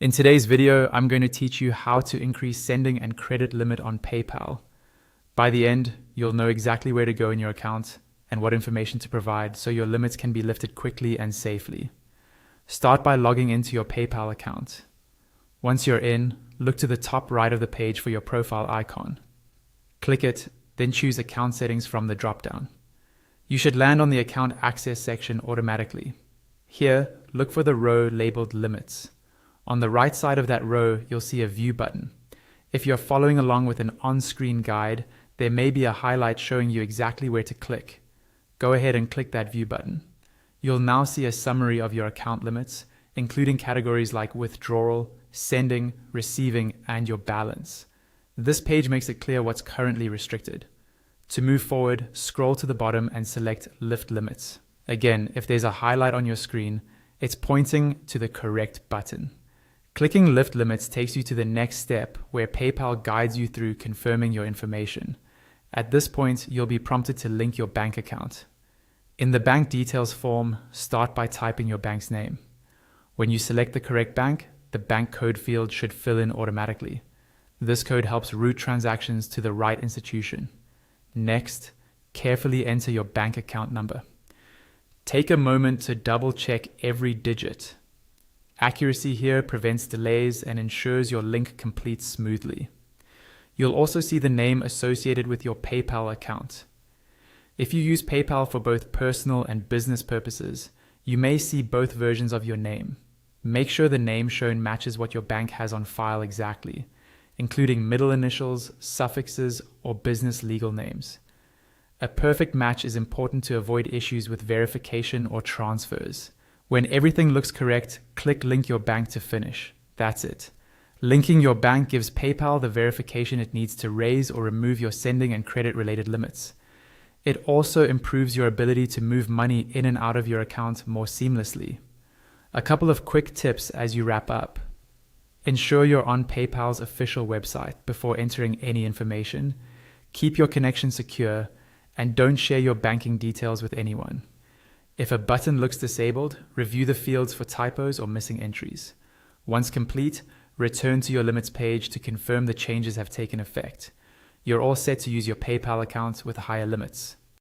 In today's video, I'm going to teach you how to increase sending and credit limit on PayPal. By the end, you'll know exactly where to go in your account and what information to provide so your limits can be lifted quickly and safely. Start by logging into your PayPal account. Once you're in, look to the top right of the page for your profile icon. Click it, then choose Account Settings from the drop-down. You should land on the Account Access section automatically. Here, look for the row labeled Limits. On the right side of that row, you'll see a View button. If you're following along with an on-screen guide, there may be a highlight showing you exactly where to click. Go ahead and click that View button. You'll now see a summary of your account limits, including categories like withdrawal, sending, receiving, and your balance. This page makes it clear what's currently restricted. To move forward, scroll to the bottom and select Lift Limits. Again, if there's a highlight on your screen, it's pointing to the correct button. Clicking Lift Limits takes you to the next step where PayPal guides you through confirming your information. At this point, you'll be prompted to link your bank account. In the bank details form, start by typing your bank's name. When you select the correct bank, the bank code field should fill in automatically. This code helps route transactions to the right institution. Next, carefully enter your bank account number. Take a moment to double check every digit. Accuracy here prevents delays and ensures your link completes smoothly. You'll also see the name associated with your PayPal account. If you use PayPal for both personal and business purposes, you may see both versions of your name. Make sure the name shown matches what your bank has on file exactly, including middle initials, suffixes, or business legal names. A perfect match is important to avoid issues with verification or transfers. When everything looks correct, click Link Your Bank to finish. That's it. Linking your bank gives PayPal the verification it needs to raise or remove your sending and credit-related limits. It also improves your ability to move money in and out of your account more seamlessly. A couple of quick tips as you wrap up. Ensure you're on PayPal's official website before entering any information. Keep your connection secure, and don't share your banking details with anyone. If a button looks disabled, review the fields for typos or missing entries. Once complete, return to your limits page to confirm the changes have taken effect. You're all set to use your PayPal account with higher limits.